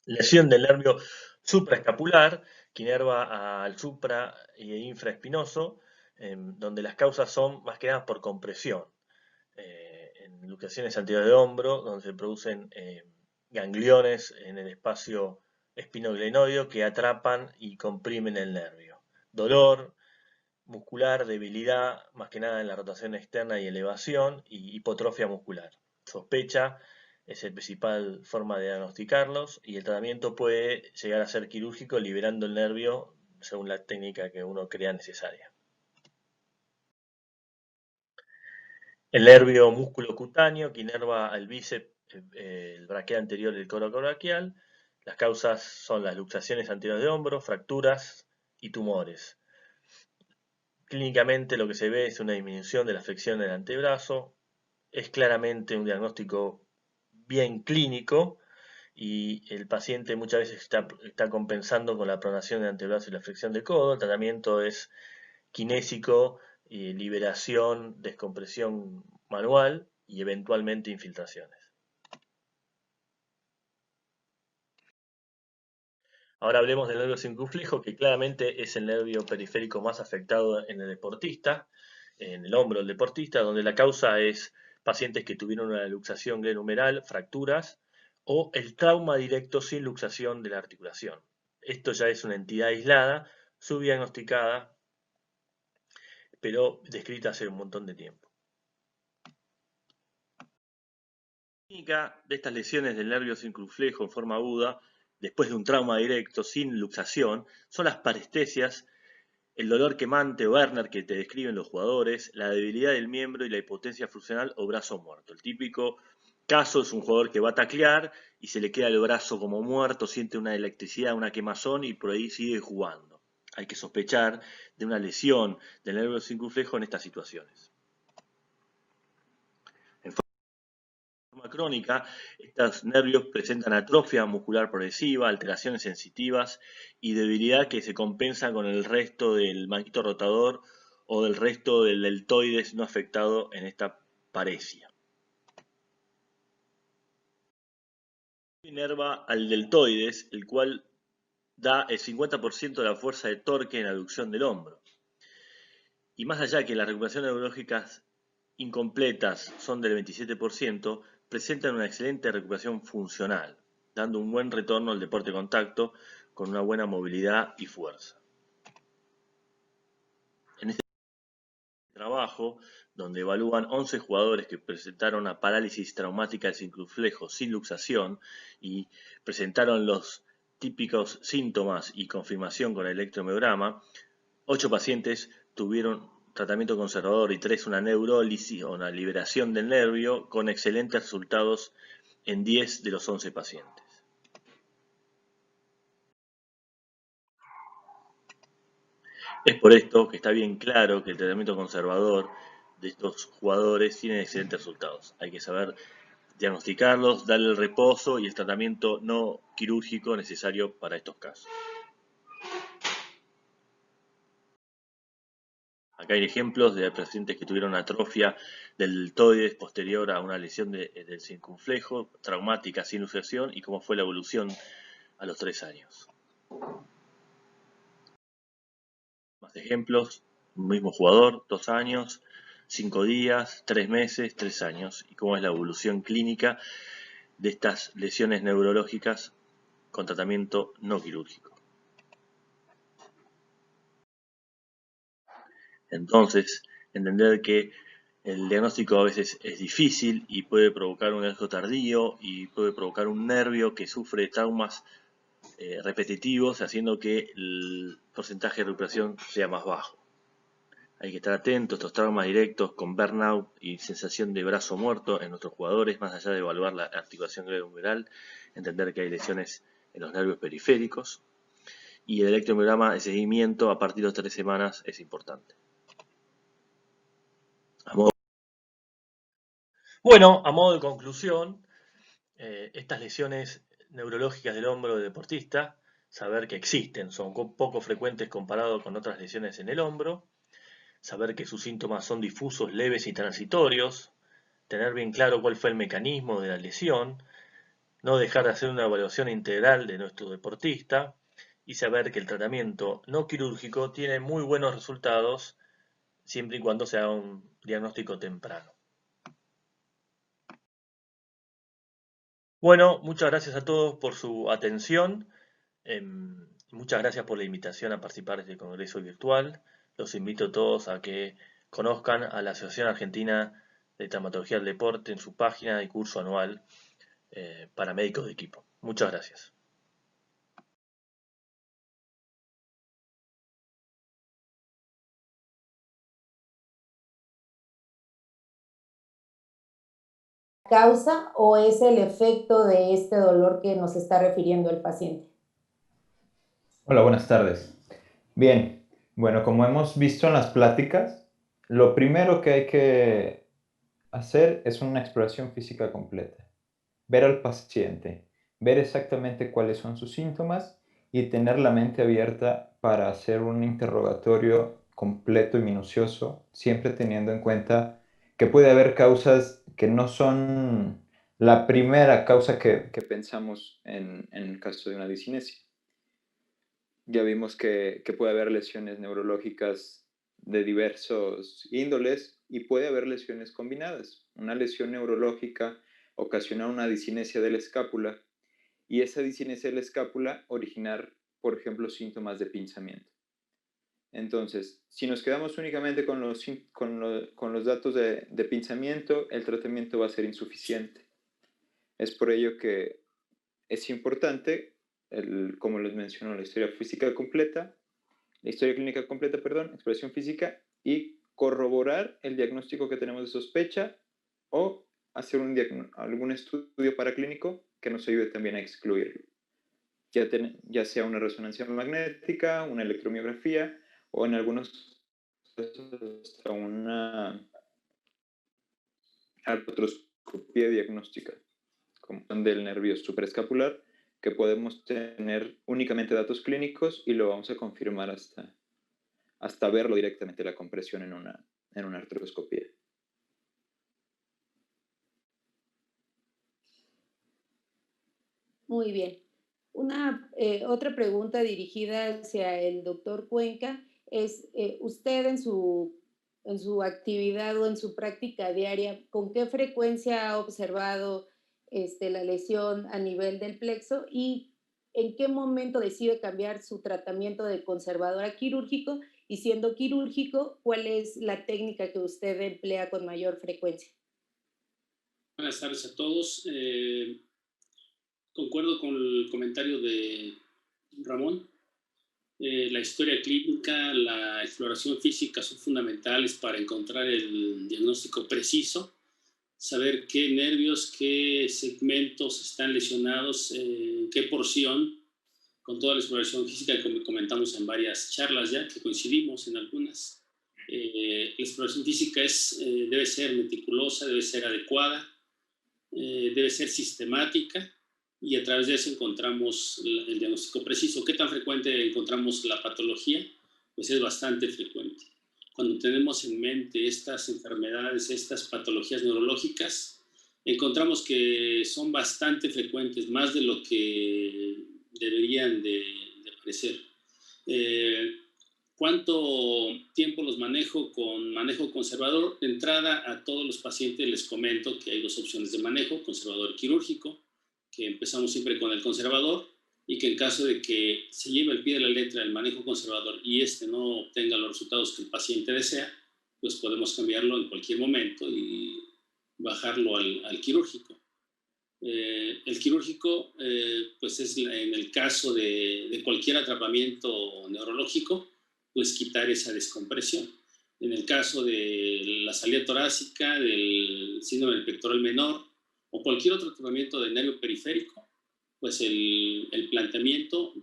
Lesión del nervio supraescapular, que inerva al supra y infraespinoso, donde las causas son más que nada por compresión. En luxaciones anteriores de hombro, donde se producen gangliones en el espacio espinoglenoideo que atrapan y comprimen el nervio. Dolor muscular, debilidad, más que nada en la rotación externa y elevación, y hipotrofia muscular. Sospecha es la principal forma de diagnosticarlos y el tratamiento puede llegar a ser quirúrgico liberando el nervio según la técnica que uno crea necesaria. El nervio músculo cutáneo que inerva al bíceps, el braquial anterior y el corocoraquial. Las causas son las luxaciones anteriores de hombro, fracturas y tumores. Clínicamente lo que se ve es una disminución de la flexión del antebrazo. Es claramente un diagnóstico bien clínico y el paciente muchas veces está compensando con la pronación del antebrazo y la flexión del codo. El tratamiento es kinésico, liberación, descompresión manual y eventualmente infiltraciones. Ahora hablemos del nervio circunflejo, que claramente es el nervio periférico más afectado en el deportista, en el hombro del deportista, donde la causa es pacientes que tuvieron una luxación glenohumeral, fracturas, o el trauma directo sin luxación de la articulación. Esto ya es una entidad aislada, subdiagnosticada, pero descrita hace un montón de tiempo. La clínica de estas lesiones del nervio circunflejo en forma aguda, después de un trauma directo sin luxación, son las parestesias, el dolor quemante o Werner que te describen los jugadores, la debilidad del miembro y la hipotencia funcional o brazo muerto. El típico caso es un jugador que va a taclear y se le queda el brazo como muerto, siente una electricidad, una quemazón y por ahí sigue jugando. Hay que sospechar de una lesión del nervio circunflejo en estas situaciones. En forma crónica, estos nervios presentan atrofia muscular progresiva, alteraciones sensitivas y debilidad que se compensan con el resto del manguito rotador o del resto del deltoides no afectado en esta paresia. Inerva al deltoides, el cual da el 50% de la fuerza de torque en la aducción del hombro. Y más allá que las recuperaciones neurológicas incompletas son del 27%, presentan una excelente recuperación funcional, dando un buen retorno al deporte de contacto con una buena movilidad y fuerza. En este trabajo, donde evalúan 11 jugadores que presentaron una parálisis traumática del circunflejo sin luxación y presentaron los típicos síntomas y confirmación con el electromiograma, 8 pacientes tuvieron tratamiento conservador y 3 una neurólisis o una liberación del nervio con excelentes resultados en 10 de los 11 pacientes. Es por esto que está bien claro que el tratamiento conservador de estos jugadores tiene excelentes resultados. Hay que saber diagnosticarlos, darle el reposo y el tratamiento no quirúrgico necesario para estos casos. Acá hay ejemplos de pacientes que tuvieron atrofia del deltoides posterior a una lesión del circunflejo, traumática sin luxación, y cómo fue la evolución a los 3 años. Más ejemplos, un mismo jugador, 2 años, 5 días, 3 meses, 3 años, y cómo es la evolución clínica de estas lesiones neurológicas con tratamiento no quirúrgico. Entonces, entender que el diagnóstico a veces es difícil y puede provocar un diagnóstico tardío y puede provocar un nervio que sufre traumas repetitivos, haciendo que el porcentaje de recuperación sea más bajo. Hay que estar atentos a estos traumas directos con burnout y sensación de brazo muerto en nuestros jugadores, más allá de evaluar la articulación glenohumeral, entender que hay lesiones en los nervios periféricos, y el electromiograma de seguimiento a partir de las 3 semanas es importante. Bueno, a modo de conclusión, estas lesiones neurológicas del hombro del deportista, saber que existen, son poco frecuentes comparado con otras lesiones en el hombro, saber que sus síntomas son difusos, leves y transitorios, tener bien claro cuál fue el mecanismo de la lesión, no dejar de hacer una evaluación integral de nuestro deportista y saber que el tratamiento no quirúrgico tiene muy buenos resultados siempre y cuando se haga un diagnóstico temprano. Bueno, muchas gracias a todos por su atención. Muchas gracias por la invitación a participar de este congreso virtual. Los invito a todos a que conozcan a la Asociación Argentina de Traumatología del Deporte en su página y curso anual para médicos de equipo. Muchas gracias. ¿Causa o es el efecto de este dolor que nos está refiriendo el paciente? Hola, buenas tardes. Bien, bueno, como hemos visto en las pláticas, lo primero que hay que hacer es una exploración física completa. Ver al paciente, ver exactamente cuáles son sus síntomas y tener la mente abierta para hacer un interrogatorio completo y minucioso, siempre teniendo en cuenta que puede haber causas que no son la primera causa que pensamos en el caso de una discinesia. Ya vimos que puede haber lesiones neurológicas de diversos índoles y puede haber lesiones combinadas. Una lesión neurológica ocasiona una discinesia de la escápula y esa discinesia de la escápula originar, por ejemplo, síntomas de pinzamiento. Entonces, si nos quedamos únicamente con los datos de pinzamiento, el tratamiento va a ser insuficiente. Es por ello que es importante, como les menciono, la historia clínica completa, exploración física y corroborar el diagnóstico que tenemos de sospecha o hacer algún estudio paraclínico que nos ayude también a excluirlo. Ya sea una resonancia magnética, una electromiografía o en algunos casos hasta una artroscopía diagnóstica, como del nervio supraescapular, que podemos tener únicamente datos clínicos y lo vamos a confirmar hasta verlo directamente, la compresión en una artroscopía. Muy bien. Otra pregunta dirigida hacia el doctor Cuenca es, usted en su actividad o en su práctica diaria, ¿con qué frecuencia ha observado la lesión a nivel del plexo y en qué momento decide cambiar su tratamiento de conservador a quirúrgico? Y siendo quirúrgico, ¿cuál es la técnica que usted emplea con mayor frecuencia? Buenas tardes a todos. Concuerdo con el comentario de Ramón. La historia clínica, la exploración física son fundamentales para encontrar el diagnóstico preciso, saber qué nervios, qué segmentos están lesionados, qué porción, con toda la exploración física que comentamos en varias charlas ya, que coincidimos en algunas. La exploración física debe ser meticulosa, debe ser adecuada, debe ser sistemática, y a través de eso encontramos el diagnóstico preciso. ¿Qué tan frecuente encontramos la patología? Pues es bastante frecuente. cuando tenemos en mente estas enfermedades, estas patologías neurológicas, encontramos que son bastante frecuentes, más de lo que deberían de parecer. ¿Cuánto tiempo los manejo con manejo conservador? De entrada, a todos los pacientes les comento que hay dos opciones de manejo: conservador quirúrgico, que empezamos siempre con el conservador, y que en caso de que se lleve al pie de la letra el manejo conservador y no obtenga los resultados que el paciente desea, pues podemos cambiarlo en cualquier momento y bajarlo al quirúrgico. El quirúrgico, pues es en el caso de cualquier atrapamiento neurológico, pues quitar esa descompresión. En el caso de la salida torácica, del síndrome del pectoral menor o cualquier otro tratamiento de nervio periférico, pues el planteamiento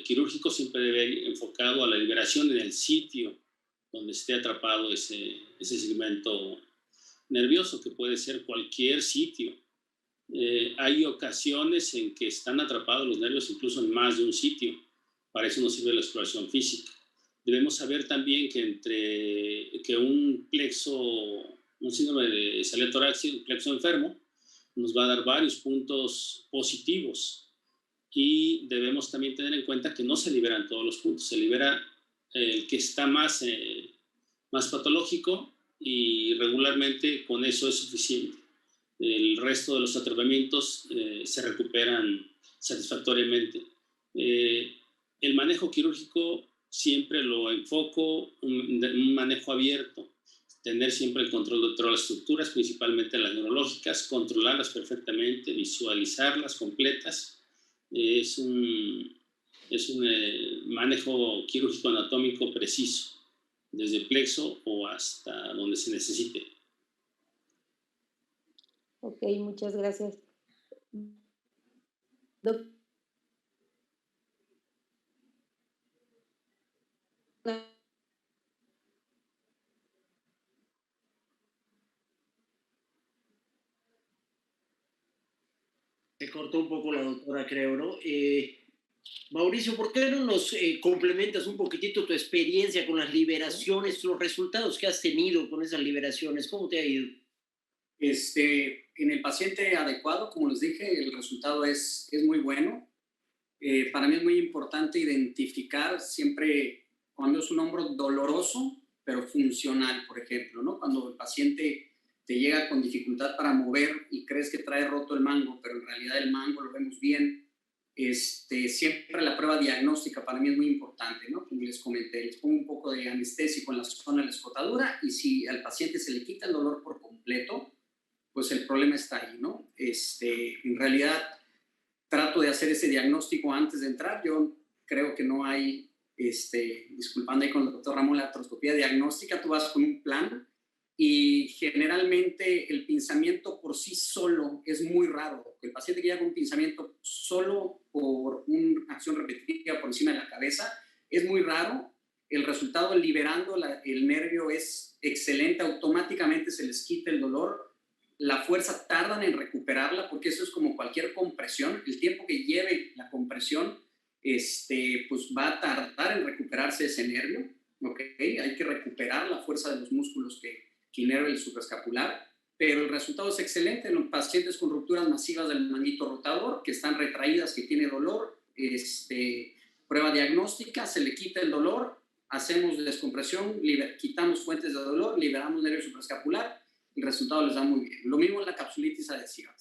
quirúrgico siempre debe ir enfocado a la liberación en el sitio donde esté atrapado ese segmento nervioso, que puede ser cualquier sitio. Hay ocasiones en que están atrapados los nervios incluso en más de un sitio. Para eso nos sirve la exploración física. Debemos saber también que un síndrome de salida torácica, un plexo enfermo, nos va a dar varios puntos positivos, y debemos también tener en cuenta que no se liberan todos los puntos. Se libera el que está más patológico, y regularmente con eso es suficiente. El resto de los atrapamientos se recuperan satisfactoriamente. El manejo quirúrgico siempre lo enfoco un manejo abierto, tener siempre el control de todas las estructuras, principalmente las neurológicas, controlarlas perfectamente, visualizarlas completas. Es un manejo quirúrgico anatómico preciso, desde el plexo o hasta donde se necesite. Ok, muchas gracias. Se cortó un poco la doctora, creo, ¿no? Mauricio, ¿por qué no nos complementas un poquitito tu experiencia con las liberaciones, los resultados que has tenido con esas liberaciones? ¿Cómo te ha ido? En el paciente adecuado, como les dije, el resultado es muy bueno. Para mí es muy importante identificar siempre cuando es un hombro doloroso, pero funcional, por ejemplo, ¿no? Cuando el paciente te llega con dificultad para mover y crees que trae roto el mango, pero en realidad el mango lo vemos bien. Siempre la prueba diagnóstica para mí es muy importante, ¿no? Como les comenté, les pongo un poco de anestésico en la zona de la escotadura, y si al paciente se le quita el dolor por completo, pues el problema está ahí, ¿no? En realidad trato de hacer ese diagnóstico antes de entrar. Yo creo que no hay, disculpando ahí con el doctor Ramón, la artroscopía diagnóstica. Tú vas con un plan, y generalmente el pinzamiento por sí solo es muy raro. El paciente que llega con un pinzamiento solo por una acción repetitiva por encima de la cabeza es muy raro. El resultado liberando el nervio es excelente, automáticamente se les quita el dolor. La fuerza tardan en recuperarla, porque eso es como cualquier compresión. El tiempo que lleve la compresión pues va a tardar en recuperarse ese nervio, ¿ok? Hay que recuperar la fuerza de los músculos que inerva el supraescapular, pero el resultado es excelente en los pacientes con rupturas masivas del manguito rotador, que están retraídas, que tiene dolor. Prueba diagnóstica, se le quita el dolor, hacemos descompresión, quitamos fuentes de dolor, liberamos nervio supraescapular, el resultado les da muy bien. Lo mismo en la capsulitis adhesiva.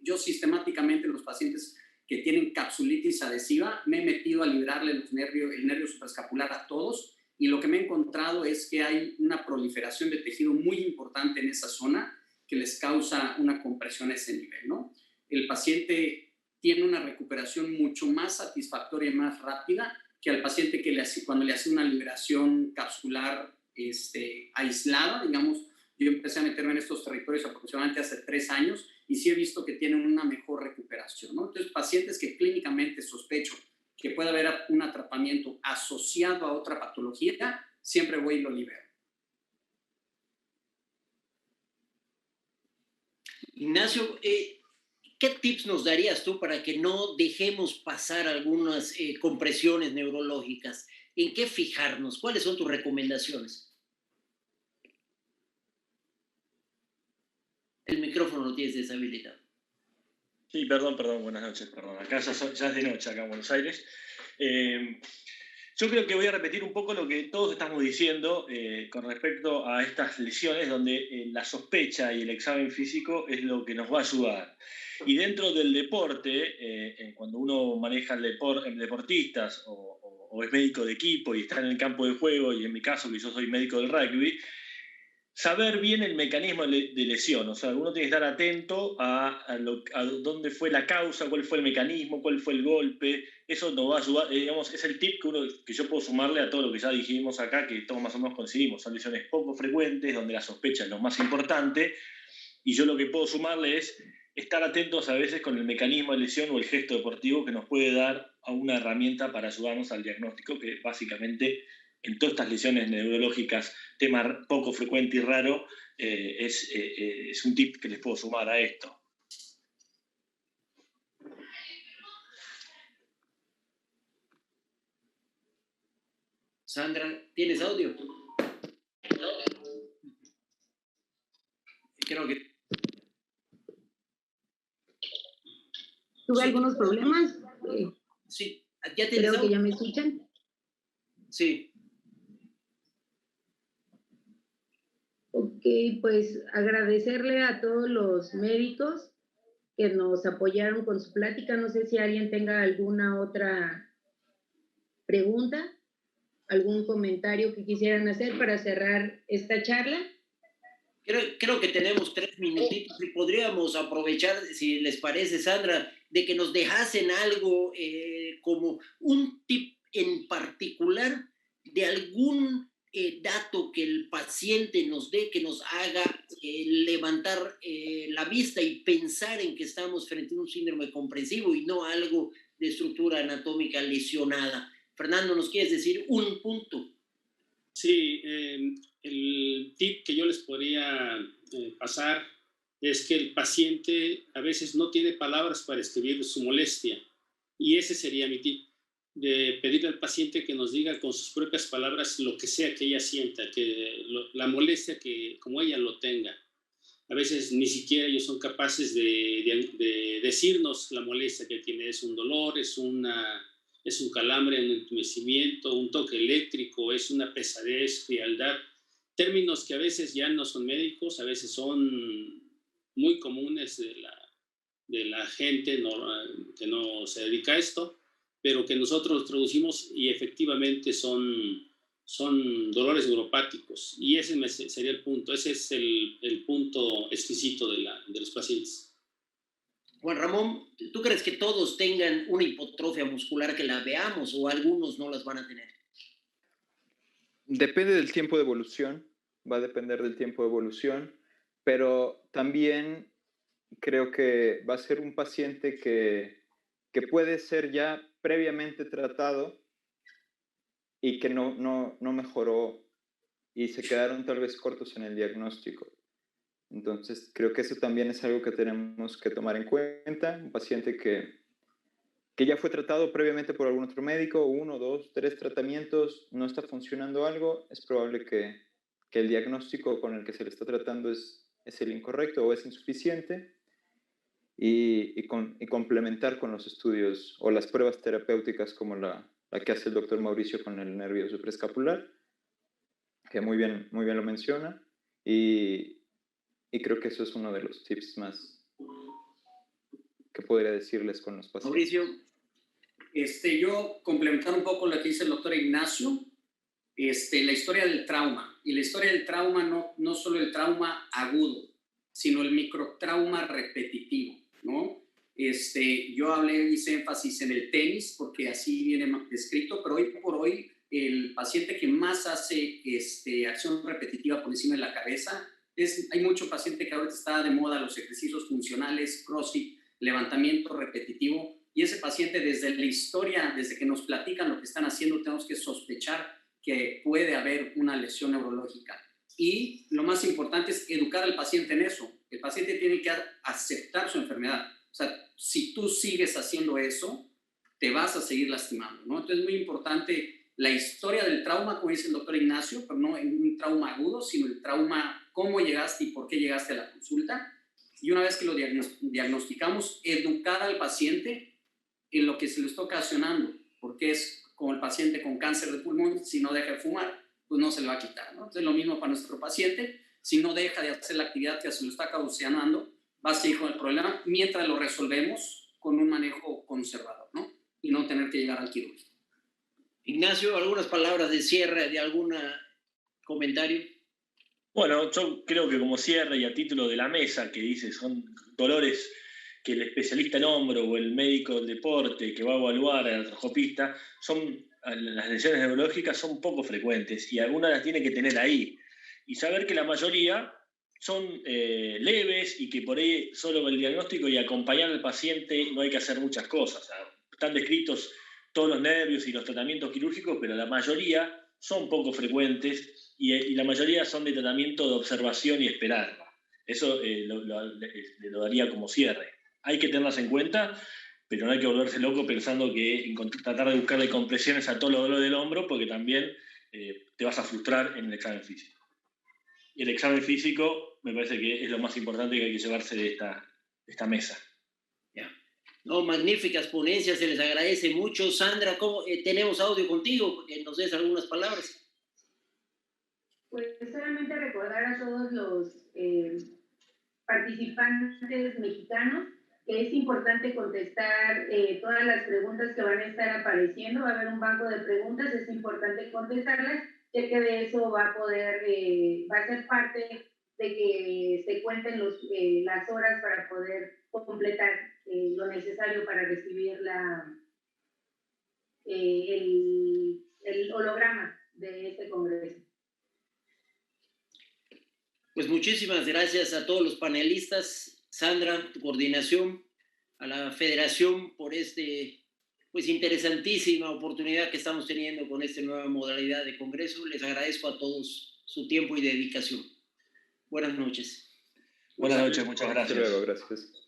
Yo sistemáticamente en los pacientes que tienen capsulitis adhesiva me he metido a liberarle el nervio supraescapular a todos, y lo que me he encontrado es que hay una proliferación de tejido muy importante en esa zona que les causa una compresión a ese nivel, ¿no? El paciente tiene una recuperación mucho más satisfactoria y más rápida que al paciente que cuando le hace una liberación capsular aislada, digamos. Yo empecé a meterme en estos territorios aproximadamente hace 3 años, y sí he visto que tienen una mejor recuperación, ¿no? Entonces, pacientes que clínicamente sospecho que puede haber un atrapamiento asociado a otra patología, siempre voy y lo libero. Ignacio, ¿qué tips nos darías tú para que no dejemos pasar algunas compresiones neurológicas? ¿En qué fijarnos? ¿Cuáles son tus recomendaciones? El micrófono lo tienes deshabilitado. Sí, perdón, buenas noches, perdón. Acá ya es de noche, acá en Buenos Aires. Yo creo que voy a repetir un poco lo que todos estamos diciendo con respecto a estas lesiones, donde la sospecha y el examen físico es lo que nos va a ayudar. Y dentro del deporte, cuando uno maneja deportistas o es médico de equipo y está en el campo de juego, y en mi caso, que yo soy médico del rugby, saber bien el mecanismo de lesión, o sea, uno tiene que estar atento a dónde fue la causa, cuál fue el mecanismo, cuál fue el golpe. Eso nos va a ayudar, digamos, es el tip que yo puedo sumarle a todo lo que ya dijimos acá, que todos más o menos coincidimos. Son lesiones poco frecuentes, donde la sospecha es lo más importante, y yo lo que puedo sumarle es estar atentos a veces con el mecanismo de lesión o el gesto deportivo que nos puede dar a una herramienta para ayudarnos al diagnóstico, que básicamente en todas estas lesiones neurológicas, tema poco frecuente y raro, es un tip que les puedo sumar a esto. Sandra, ¿tienes audio? Creo que... Tuve algunos problemas. Sí, ¿ya tienes Creo audio? que ya me escuchan. Sí. Ok, pues agradecerle a todos los médicos que nos apoyaron con su plática. No sé si alguien tenga alguna otra pregunta, algún comentario que quisieran hacer para cerrar esta charla. Creo que tenemos 3 minutitos y podríamos aprovechar, si les parece, Sandra, de que nos dejasen algo como un tip en particular de algún dato que el paciente nos dé, que nos haga levantar la vista y pensar en que estamos frente a un síndrome comprensivo y no algo de estructura anatómica lesionada. Fernando, ¿nos quieres decir un punto? Sí, el tip que yo les podría pasar es que el paciente a veces no tiene palabras para escribir su molestia, y ese sería mi tip, de pedirle al paciente que nos diga con sus propias palabras lo que sea que ella sienta, la molestia que como ella lo tenga. A veces ni siquiera ellos son capaces de decirnos la molestia que tiene. Es un dolor, es un calambre, un entumecimiento, un toque eléctrico, es una pesadez, frialdad. Términos que a veces ya no son médicos, a veces son muy comunes de la gente que no se dedica a esto, pero que nosotros los traducimos y efectivamente son dolores neuropáticos. Y ese sería el punto, ese es el punto exquisito de los pacientes. Juan Ramón, ¿tú crees que todos tengan una hipotrofia muscular que la veamos o algunos no las van a tener? Depende del tiempo de evolución, va a depender del tiempo de evolución, pero también creo que va a ser un paciente que puede ser ya previamente tratado y que no mejoró y se quedaron tal vez cortos en el diagnóstico. Entonces, creo que eso también es algo que tenemos que tomar en cuenta. Un paciente que ya fue tratado previamente por algún otro médico, 1, 2, 3 tratamientos, no está funcionando algo, es probable que el diagnóstico con el que se le está tratando es el incorrecto o es insuficiente, y complementar con los estudios o las pruebas terapéuticas como la que hace el doctor Mauricio con el nervio supraescapular, que muy bien lo menciona, y creo que eso es uno de los tips más que podría decirles con los pacientes. Mauricio. Yo complementar un poco lo que dice el doctor Ignacio, la historia del trauma. Y la historia del trauma, no solo el trauma agudo, sino el microtrauma repetitivo, ¿no? Yo hice énfasis en el tenis, porque así viene descrito, pero hoy por hoy el paciente que más hace acción repetitiva por encima de la cabeza, hay mucho paciente que ahorita está de moda los ejercicios funcionales, CrossFit, levantamiento repetitivo, y ese paciente desde la historia, desde que nos platican lo que están haciendo, tenemos que sospechar que puede haber una lesión neurológica. Y lo más importante es educar al paciente en eso. El paciente tiene que aceptar su enfermedad. O sea, si tú sigues haciendo eso, te vas a seguir lastimando, ¿no? Entonces es muy importante la historia del trauma, como dice el doctor Ignacio, pero no en un trauma agudo, sino el trauma, cómo llegaste y por qué llegaste a la consulta. y una vez que lo diagnosticamos, educar al paciente en lo que se le está ocasionando, porque es como el paciente con cáncer de pulmón, si no deja de fumar, pues no se le va a quitar, ¿no? Entonces, lo mismo para nuestro paciente, si no deja de hacer la actividad que se lo está ocasionando, va a seguir con el problema mientras lo resolvemos con un manejo conservador, ¿no? Y no tener que llegar al quirúrgico. Ignacio, algunas palabras de cierre, de algún comentario. Bueno, yo creo que como cierre y a título de la mesa, que dice son dolores que el especialista en hombro o el médico del deporte que va a evaluar al artroscopista, las lesiones neurológicas son poco frecuentes y algunas las tiene que tener ahí. Y saber que la mayoría son leves y que por ahí solo el diagnóstico y acompañar al paciente no hay que hacer muchas cosas. O sea, están descritos todos los nervios y los tratamientos quirúrgicos, pero la mayoría son poco frecuentes y la mayoría son de tratamiento de observación y esperarla. Eso lo daría como cierre. Hay que tenerlas en cuenta, pero no hay que volverse loco pensando que tratar de buscarle compresiones a todos los dolores del hombro, porque también te vas a frustrar en el examen físico. Y el examen físico me parece que es lo más importante que hay que llevarse de esta mesa. No, magníficas ponencias, se les agradece mucho. Sandra, tenemos audio contigo, que nos des algunas palabras. Pues solamente recordar a todos los participantes mexicanos que es importante contestar todas las preguntas que van a estar apareciendo. Va a haber un banco de preguntas, es importante contestarlas, ya que de eso va a ser parte de que se cuenten las horas para poder completar lo necesario para recibir el holograma de este congreso. Pues muchísimas gracias a todos los panelistas, Sandra, tu coordinación, a la Federación por pues interesantísima oportunidad que estamos teniendo con esta nueva modalidad de congreso. Les agradezco a todos su tiempo y dedicación. Buenas noches. Buenas noches, muchas gracias. Hasta luego, gracias.